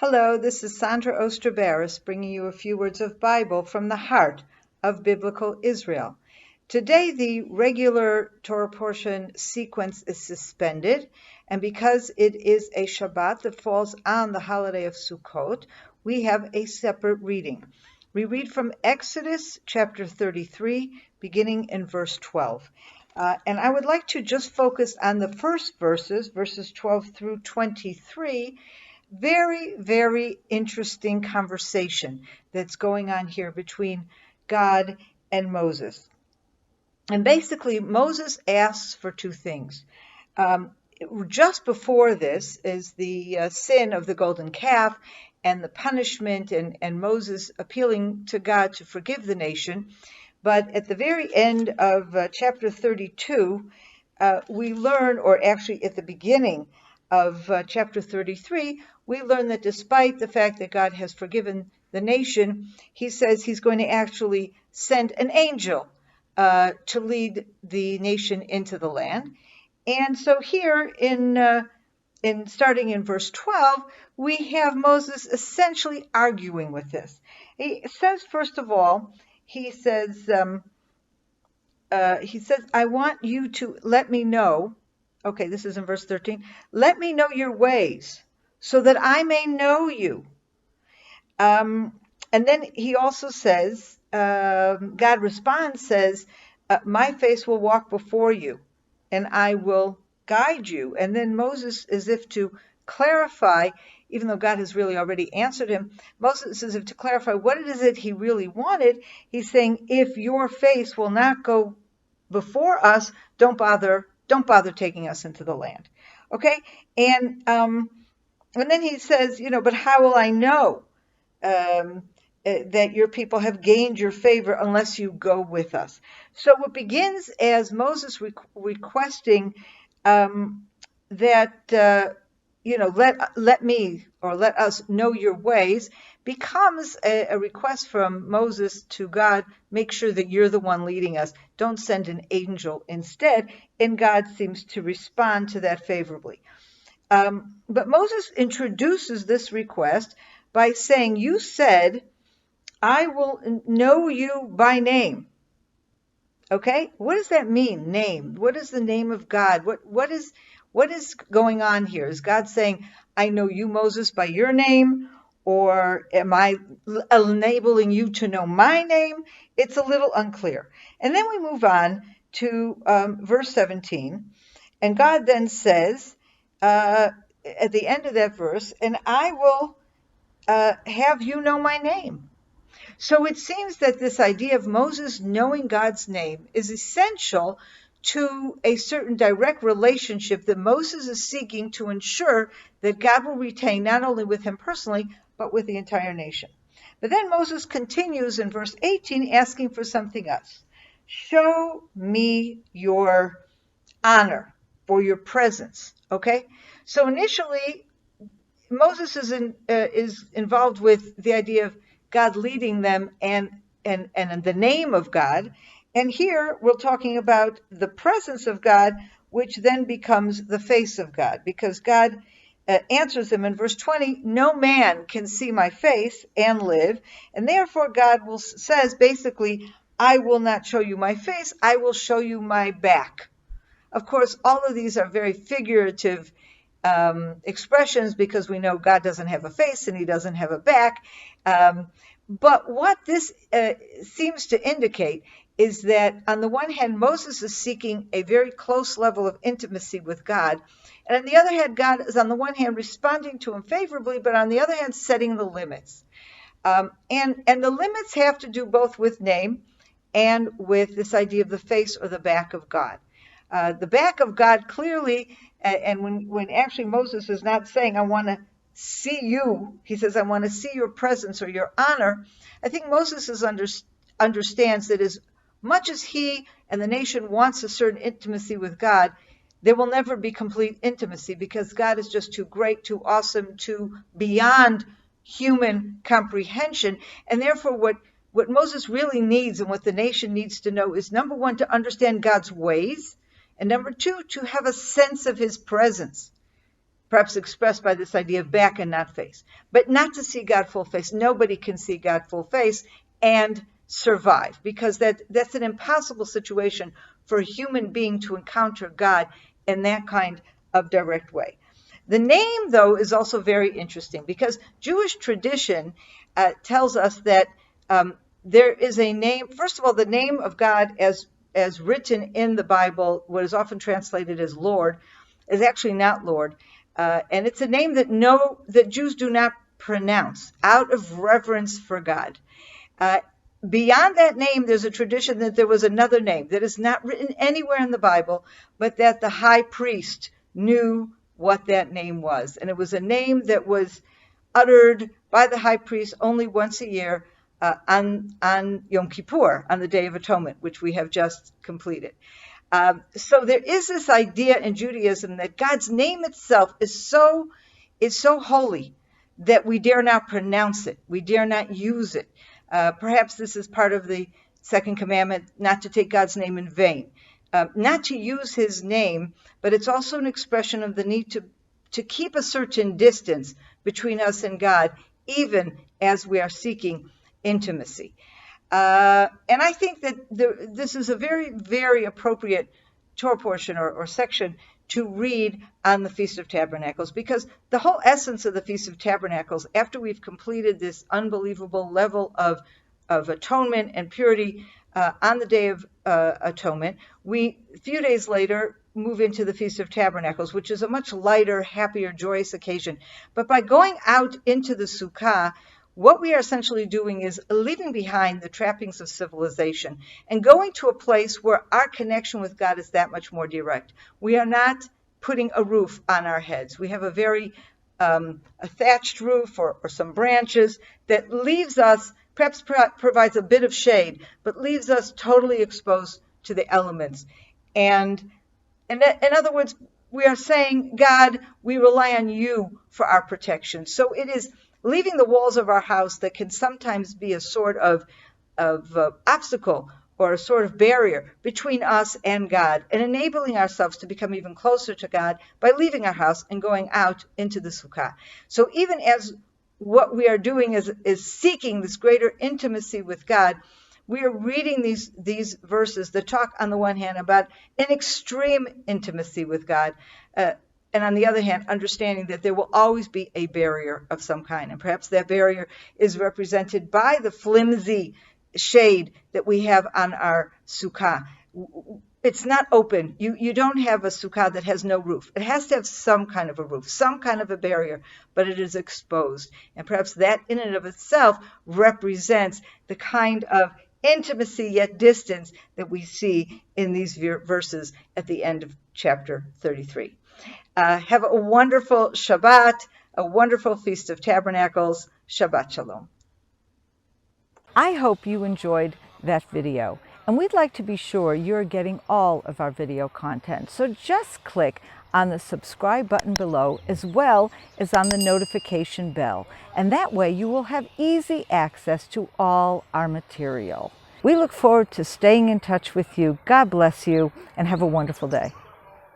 Hello, this is Sondra Oster Baras bringing you a few words of Bible from the heart of Biblical Israel. Today, the regular Torah portion sequence is suspended, and because it is a Shabbat that falls on the holiday of Sukkot, we have a separate reading. We read from Exodus chapter 33, beginning in verse 12. And I would like to just focus on the first verses 12 through 23. Very, very interesting conversation that's going on here between God and Moses. And basically, Moses asks for two things. Just before this is the sin of the golden calf and the punishment and Moses appealing to God to forgive the nation. But at the very end of chapter 32, we learn, or actually at the beginning of chapter 33, we learn that despite the fact that God has forgiven the nation, he says he's going to actually send an angel to lead the nation into the land. And so here in starting in verse 12, we have Moses essentially arguing with this. He says, first of all, he says, I want you to let me know. Okay, this is in verse 13. Let me know your ways so that I may know you. And then he also says, God responds, says, my face will walk before you and I will guide you. And then Moses, as if to clarify, even though God has really already answered him, Moses, as if to clarify what it is that he really wanted, he's saying, if your face will not go before us, don't bother taking us into the land. Okay? And then he says, but how will I know that your people have gained your favor unless you go with us? So it begins as Moses requesting that, let me or let us know your ways, becomes a request from Moses to God, make sure that you're the one leading us. Don't send an angel instead. And God seems to respond to that favorably. But Moses introduces this request by saying, you said, I will know you by name. Okay? What does that mean, name? What is the name of God? What is going on here? Is God saying, I know you, Moses, by your name? Or am I enabling you to know my name? It's a little unclear. And then we move on to verse 17. And God then says, at the end of that verse, and I will have you know my name. So it seems that this idea of Moses knowing God's name is essential to a certain direct relationship that Moses is seeking to ensure that God will retain not only with him personally, but with the entire nation. But then Moses continues in verse 18 asking for something else. Show me your honor or your presence. Okay? So initially, Moses is involved with the idea of God leading them and the name of God. And here we're talking about the presence of God, which then becomes the face of God, because God answers him in verse 20, no man can see my face and live. And therefore God says basically, I will not show you my face, I will show you my back. Of course, all of these are very figurative expressions because we know God doesn't have a face and he doesn't have a back. But what this seems to indicate is that on the one hand, Moses is seeking a very close level of intimacy with God. And on the other hand, God is on the one hand responding to him favorably, but on the other hand, setting the limits. And the limits have to do both with name and with this idea of the face or the back of God. The back of God clearly, and when actually Moses is not saying, I want to see you, he says, I want to see your presence or your honor. I think Moses understands that as much as he and the nation wants a certain intimacy with God, there will never be complete intimacy because God is just too great, too awesome, too beyond human comprehension. And therefore what Moses really needs and what the nation needs to know is, number one, to understand God's ways, and number two, to have a sense of his presence. perhaps expressed by this idea of back and not face, but not to see God full face. Nobody can see God full face and survive, because that's an impossible situation for a human being to encounter God in that kind of direct way. The name, though, is also very interesting, because Jewish tradition tells us that there is a name. First of all, the name of God as written in the Bible, what is often translated as Lord, is actually not Lord. And it's a name that Jews do not pronounce out of reverence for God. Beyond that name, there's a tradition that there was another name that is not written anywhere in the Bible, but that the high priest knew what that name was. And it was a name that was uttered by the high priest only once a year on Yom Kippur, on the Day of Atonement, which we have just completed. So there is this idea in Judaism that God's name itself is so holy that we dare not pronounce it. We dare not use it. Perhaps this is part of the second commandment, not to take God's name in vain. Not to use his name, but it's also an expression of the need to keep a certain distance between us and God, even as we are seeking intimacy. And I think that this is a very, very appropriate Torah portion or section to read on the Feast of Tabernacles, because the whole essence of the Feast of Tabernacles, after we've completed this unbelievable level of atonement and purity on the Day of Atonement, we, a few days later, move into the Feast of Tabernacles, which is a much lighter, happier, joyous occasion. But by going out into the Sukkah, what we are essentially doing is leaving behind the trappings of civilization and going to a place where our connection with God is that much more direct. We are not putting a roof on our heads. We have a very a thatched roof or some branches that leaves us, perhaps provides a bit of shade, but leaves us totally exposed to the elements. And in other words, we are saying, God, we rely on you for our protection. So it is leaving the walls of our house that can sometimes be a sort of obstacle or a sort of barrier between us and God, and enabling ourselves to become even closer to God by leaving our house and going out into the Sukkah. So even as what we are doing is seeking this greater intimacy with God, we are reading these verses that talk on the one hand about an extreme intimacy with God, and on the other hand, understanding that there will always be a barrier of some kind. And perhaps that barrier is represented by the flimsy shade that we have on our sukkah. It's not open. You don't have a sukkah that has no roof. It has to have some kind of a roof, some kind of a barrier, but it is exposed. And perhaps that in and of itself represents the kind of intimacy yet distance that we see in these verses at the end of chapter 33. Have a wonderful Shabbat, a wonderful Feast of Tabernacles. Shabbat Shalom. I hope you enjoyed that video, and we'd like to be sure you're getting all of our video content. So just click on the subscribe button below, as well as on the notification bell, and that way you will have easy access to all our material. We look forward to staying in touch with you. God bless you, and have a wonderful day.